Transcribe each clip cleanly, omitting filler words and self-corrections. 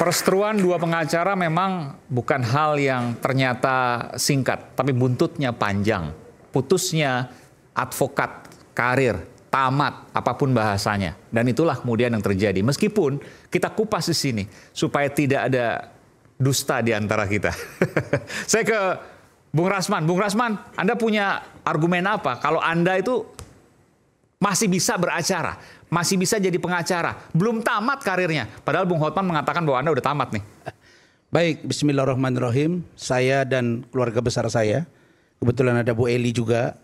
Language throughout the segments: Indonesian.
Perseteruan dua pengacara memang bukan hal yang ternyata singkat, tapi buntutnya panjang. Putusnya advokat, karir, tamat, apapun bahasanya. Dan itulah kemudian yang terjadi. Meskipun kita kupas di sini, supaya tidak ada dusta di antara kita. Saya ke Bung Rasman. Bung Rasman, Anda punya argumen apa? Kalau Anda itu masih bisa beracara, masih bisa jadi pengacara, belum tamat karirnya. Padahal Bung Hotman mengatakan bahwa Anda udah tamat nih. Baik, bismillahirrahmanirrahim. Saya dan keluarga besar saya, kebetulan ada Bu Eli juga,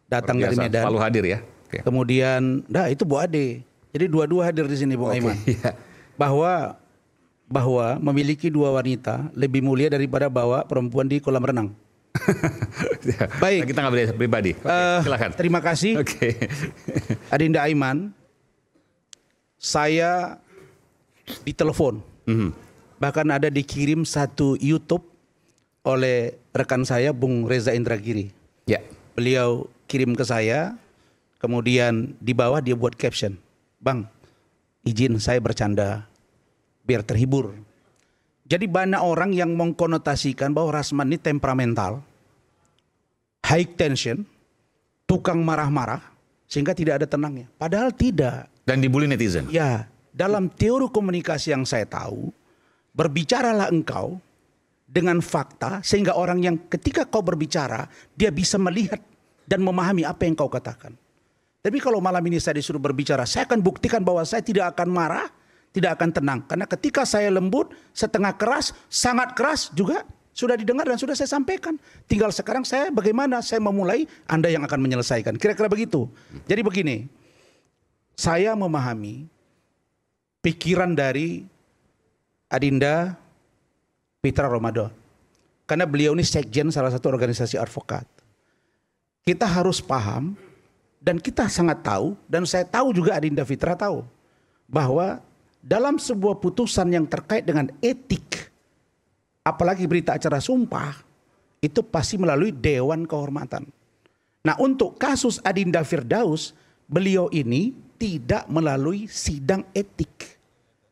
datang dari Medan. Selalu hadir ya. Oke. Kemudian, itu Bu Ade. Jadi dua-dua hadir di sini, Bung Aiman. Iya. Bahwa memiliki dua wanita lebih mulia daripada bawa perempuan di kolam renang. Baik. Kita nggak boleh pribadi. Silakan. Terima kasih. Adinda Aiman, saya ditelepon. Bahkan ada dikirim satu YouTube oleh rekan saya, Bung Reza Indragiri. Ya. Beliau kirim ke saya, kemudian di bawah dia buat caption, "Bang, izin saya bercanda biar terhibur." Jadi banyak orang yang mengkonotasikan bahwa Rasman ini temperamental, high tension, tukang marah-marah, sehingga tidak ada tenangnya. Padahal tidak. Dan dibully netizen. Ya, dalam teori komunikasi yang saya tahu, berbicaralah engkau dengan fakta, sehingga orang yang ketika kau berbicara, dia bisa melihat dan memahami apa yang kau katakan. Tapi kalau malam ini saya disuruh berbicara, saya akan buktikan bahwa saya tidak akan marah, tidak akan tenang. Karena ketika saya lembut, setengah keras, sangat keras juga sudah didengar dan sudah saya sampaikan. Tinggal sekarang saya bagaimana saya memulai, Anda yang akan menyelesaikan. Kira-kira begitu. Jadi begini, saya memahami pikiran dari Adinda Fitra Ramadan. Karena beliau ini sekjen salah satu organisasi advokat. Kita harus paham dan kita sangat tahu, dan saya tahu juga Adinda Fitra tahu, bahwa dalam sebuah putusan yang terkait dengan etik, apalagi berita acara sumpah, itu pasti melalui Dewan Kehormatan. Nah, untuk kasus Adinda Firdaus, beliau ini tidak melalui sidang etik.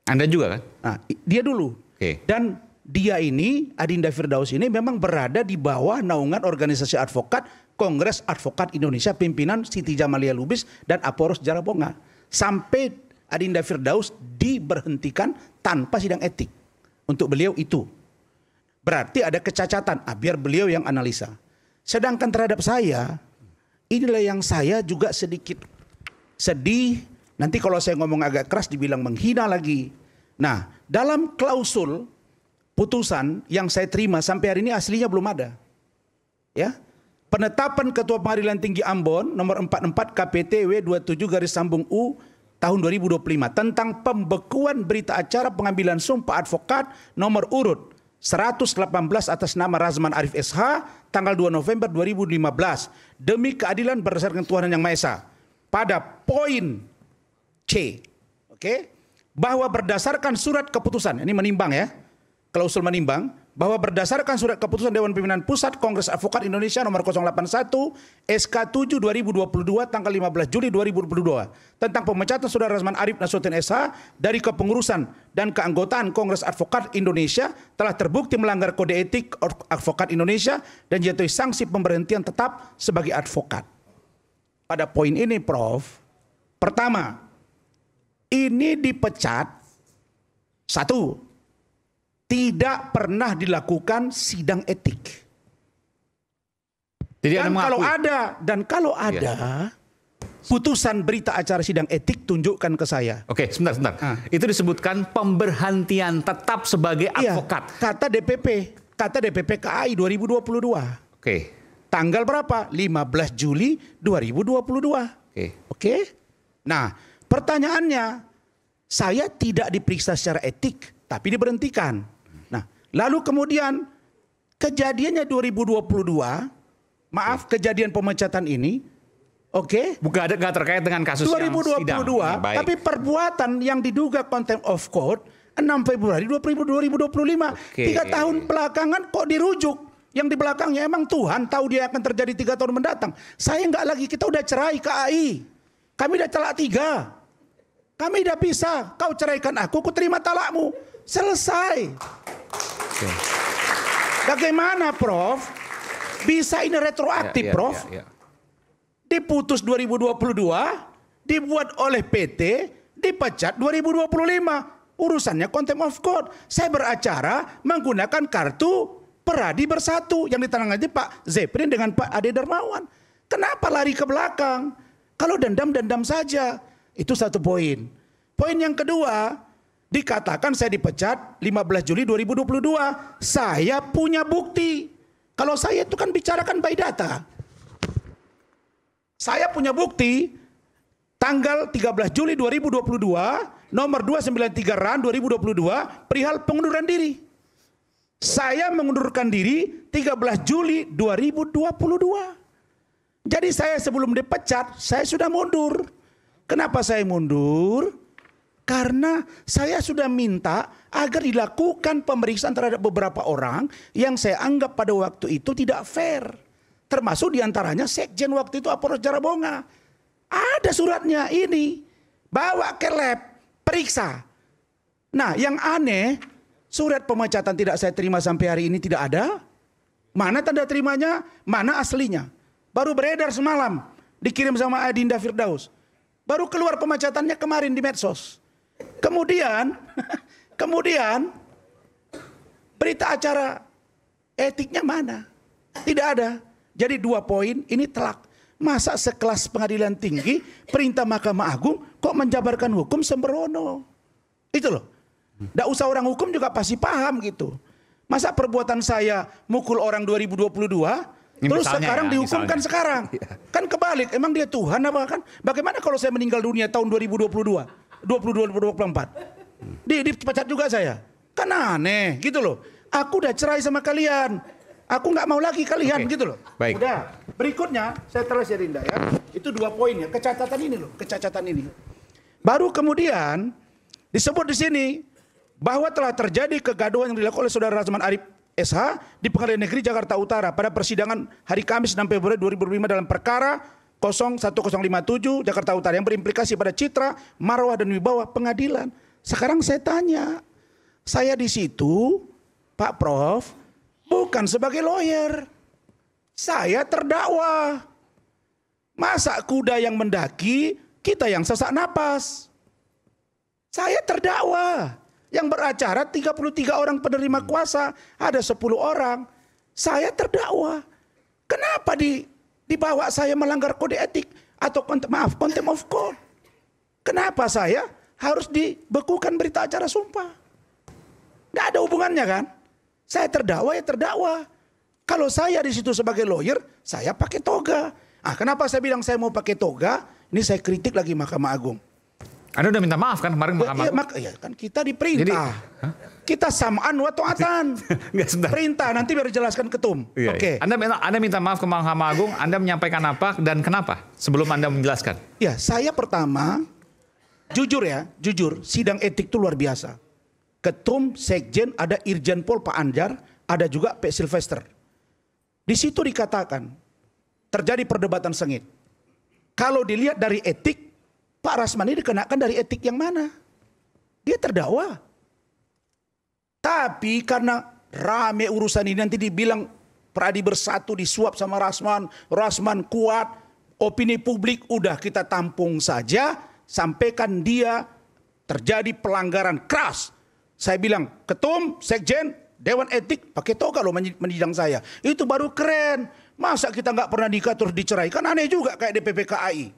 Anda juga kan? Nah, dia dulu. Oke. Dan dia ini, Adinda Firdaus ini memang berada di bawah naungan organisasi advokat, Kongres Advokat Indonesia, pimpinan Siti Jamalia Lubis dan Aporos Jarabonga. Sampai Adinda Firdaus diberhentikan tanpa sidang etik. Untuk beliau itu. Berarti ada kecacatan. Biar beliau yang analisa. Sedangkan terhadap saya, inilah yang saya juga sedikit sedih. Nanti kalau saya ngomong agak keras dibilang menghina lagi. Nah, dalam klausul putusan yang saya terima sampai hari ini aslinya belum ada. Ya. Penetapan Ketua Pengadilan Tinggi Ambon nomor 44 KPT W27/U tahun 2025 tentang pembekuan berita acara pengambilan sumpah advokat nomor urut 118 atas nama Razman Arif SH tanggal 2 November 2015 demi keadilan berdasarkan Tuhan Yang Maha Esa. Pada poin C, bahwa berdasarkan surat keputusan, ini menimbang ya, klausul menimbang, bahwa berdasarkan surat keputusan Dewan Pimpinan Pusat Kongres Advokat Indonesia nomor 081 SK 7 2022 tanggal 15 Juli 2022 tentang pemecatan Saudara Razman Arif Nasution SH dari kepengurusan dan keanggotaan Kongres Advokat Indonesia telah terbukti melanggar kode etik advokat Indonesia dan jatuhi sanksi pemberhentian tetap sebagai advokat. Pada poin ini, Prof, pertama, ini dipecat, satu, tidak pernah dilakukan sidang etik. Jadi dan kalau ada putusan berita acara sidang etik, tunjukkan ke saya. Oke, sebentar. Itu disebutkan pemberhentian tetap sebagai advokat. Kata DPP KAI 2022. Oke. Tanggal berapa? 15 Juli 2022. Oke. Nah, pertanyaannya, saya tidak diperiksa secara etik, tapi diberhentikan. Nah, lalu kemudian kejadiannya 2022, kejadian pemecatan ini, bukan ada nggak terkait dengan kasus 2022, yang sidang. tapi perbuatan yang diduga contempt of court 6 Februari 2025. 3 tahun belakangan kok dirujuk. Yang di belakangnya emang Tuhan tahu dia akan terjadi 3 tahun mendatang. Saya nggak lagi, kita udah cerai KAI. Kami udah talak 3. Kami udah pisah. Kau ceraikan aku terima talakmu. Selesai. Oke. Bagaimana Prof? Bisa ini retroaktif Prof? Diputus 2022, dibuat oleh PT, dipecat 2025. Urusannya contempt of court. Saya beracara menggunakan kartu Peradi Bersatu yang ditandatangani Pak Zeprin dengan Pak Ade Darmawan. Kenapa lari ke belakang? Kalau dendam saja. Itu satu poin. Poin yang kedua, dikatakan saya dipecat 15 Juli 2022. Saya punya bukti. Kalau saya itu kan bicarakan by data. Saya punya bukti tanggal 13 Juli 2022 nomor 293 RAN 2022 perihal pengunduran diri. Saya mengundurkan diri 13 Juli 2022. Jadi saya sebelum dipecat saya sudah mundur. Kenapa saya mundur? Karena saya sudah minta agar dilakukan pemeriksaan terhadap beberapa orang yang saya anggap pada waktu itu tidak fair. Termasuk diantaranya Sekjen waktu itu Aporos Jarabonga. Ada suratnya ini. Bawa ke lab, periksa. Nah yang aneh, surat pemecatan tidak saya terima sampai hari ini tidak ada. Mana tanda terimanya, mana aslinya. Baru beredar semalam, dikirim sama Adinda Firdaus. Baru keluar pemecatannya kemarin di medsos. Kemudian berita acara etiknya mana? Tidak ada. Jadi 2 poin ini telak. Masa sekelas pengadilan tinggi perintah Mahkamah Agung kok menjabarkan hukum sembrono? Itu loh. Tidak usah orang hukum juga pasti paham gitu. Masa perbuatan saya mukul orang 2022 ini terus sekarang dihukumkan sekarang? Kan kebalik. Emang dia Tuhan apa kan? Bagaimana kalau saya meninggal dunia tahun 2022? 2024. Dipecat juga saya. Kan aneh gitu loh. Aku udah cerai sama kalian. Aku nggak mau lagi kalian gitu loh. Baik. Udah. Berikutnya saya telas ya Rinda ya. Itu 2 poin ya. Kecacatan ini loh. Kecacatan ini. Baru kemudian disebut di sini bahwa telah terjadi kegaduhan yang dilakukan oleh Saudara Rasman Arif SH di Pengadilan Negeri Jakarta Utara pada persidangan hari Kamis 6 Februari 2005 dalam perkara 01057 Jakarta Utara yang berimplikasi pada citra, marwah dan wibawa pengadilan. Sekarang saya tanya, saya di situ, Pak Prof, bukan sebagai lawyer. Saya terdakwa. Masa kuda yang mendaki, kita yang sesak napas. Saya terdakwa. Yang beracara 33 orang penerima kuasa, ada 10 orang. Saya terdakwa. Kenapa dibawa saya melanggar kode etik atau contempt of court? Kenapa saya harus dibekukan berita acara sumpah? Gak ada hubungannya kan? Saya terdakwa ya terdakwa. Kalau saya di situ sebagai lawyer, saya pakai toga. Kenapa saya bilang saya mau pakai toga? Ini saya kritik lagi Mahkamah Agung. Anda udah minta maaf kan kemarin Mahkamah Agung? Ya kan kita diperintah. Kita samaan wa ta'atan. Perintah nanti biar jelaskan ketum. Iya, Oke. Anda minta maaf ke Mahkamah Agung, Anda menyampaikan apa dan kenapa sebelum Anda menjelaskan? Ya, saya pertama jujur sidang etik itu luar biasa. Ketum, Sekjen, ada Irjen Pol Pak Anjar, ada juga Pak Sylvester. Di situ dikatakan terjadi perdebatan sengit. Kalau dilihat dari etik, Pak Rasman ini dikenakan dari etik yang mana? Dia terdakwa. Tapi karena rame urusan ini nanti dibilang Peradi Bersatu disuap sama Rasman, Rasman kuat, opini publik udah kita tampung saja, sampaikan dia terjadi pelanggaran keras. Saya bilang, Ketum, Sekjen, Dewan Etik pakai toga loh menidang saya. Itu baru keren. Masa kita nggak pernah nikah terus dicerai? Kan aneh juga kayak DPP KAI.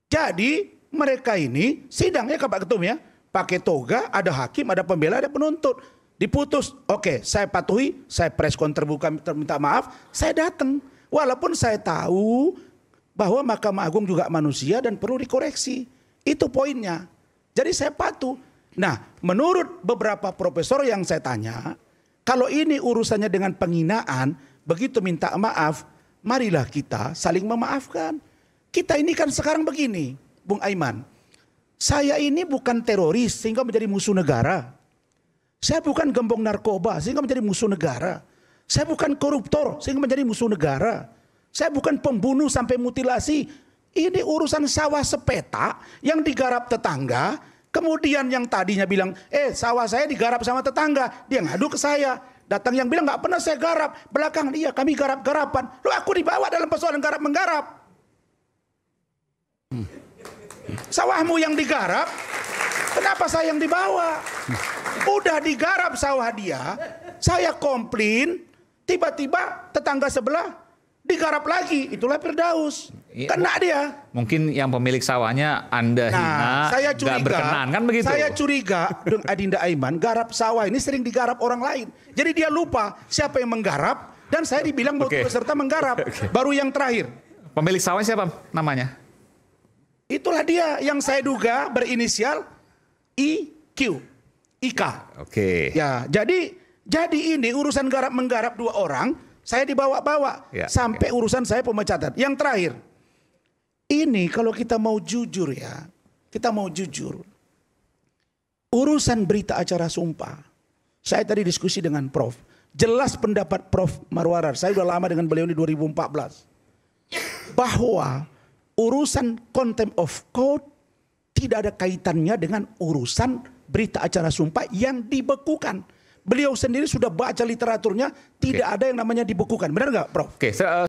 Jadi mereka ini sidangnya Pak Ketum ya. Pakai toga, ada hakim, ada pembela, ada penuntut. Diputus. Oke, saya patuhi, saya preskon terbuka minta maaf, saya datang. Walaupun saya tahu bahwa Mahkamah Agung juga manusia dan perlu dikoreksi. Itu poinnya. Jadi saya patuh. Nah, menurut beberapa profesor yang saya tanya, kalau ini urusannya dengan penghinaan, begitu minta maaf, marilah kita saling memaafkan. Kita ini kan sekarang begini, Bung Aiman. Saya ini bukan teroris sehingga menjadi musuh negara. Saya bukan gembong narkoba sehingga menjadi musuh negara. Saya bukan koruptor sehingga menjadi musuh negara. Saya bukan pembunuh sampai mutilasi. Ini urusan sawah sepeta yang digarap tetangga. Kemudian yang tadinya bilang, sawah saya digarap sama tetangga, dia ngadu ke saya. Datang yang bilang nggak pernah saya garap, belakang dia kami garap-garapan. Loh, aku dibawa dalam persoalan garap-menggarap. Sawahmu yang digarap, kenapa saya yang dibawa? Udah digarap sawah dia, saya komplain, tiba-tiba tetangga sebelah digarap lagi, itulah Firdaus. Kena dia. Mungkin yang pemilik sawahnya Anda hina, saya curiga, nggak berkenan, kan begitu? Saya curiga dengan Adinda Aiman, garap sawah ini sering digarap orang lain. Jadi dia lupa siapa yang menggarap, dan saya dibilang mau peserta menggarap. Baru yang terakhir. Pemilik sawah siapa namanya? Itulah dia yang saya duga berinisial IQ. Ika. Oke. Ya, jadi ini urusan garap menggarap dua orang, saya dibawa-bawa sampai urusan saya pemecatan. Yang terakhir, ini kalau kita mau jujur ya, kita mau jujur. Urusan berita acara sumpah, saya tadi diskusi dengan Prof. Jelas pendapat Prof. Marwarar, saya udah lama dengan beliau di 2014. Bahwa urusan contempt of court tidak ada kaitannya dengan urusan berita acara sumpah yang dibekukan. Beliau sendiri sudah baca literaturnya, tidak ada yang namanya dibekukan. Benar nggak, Prof? Oke,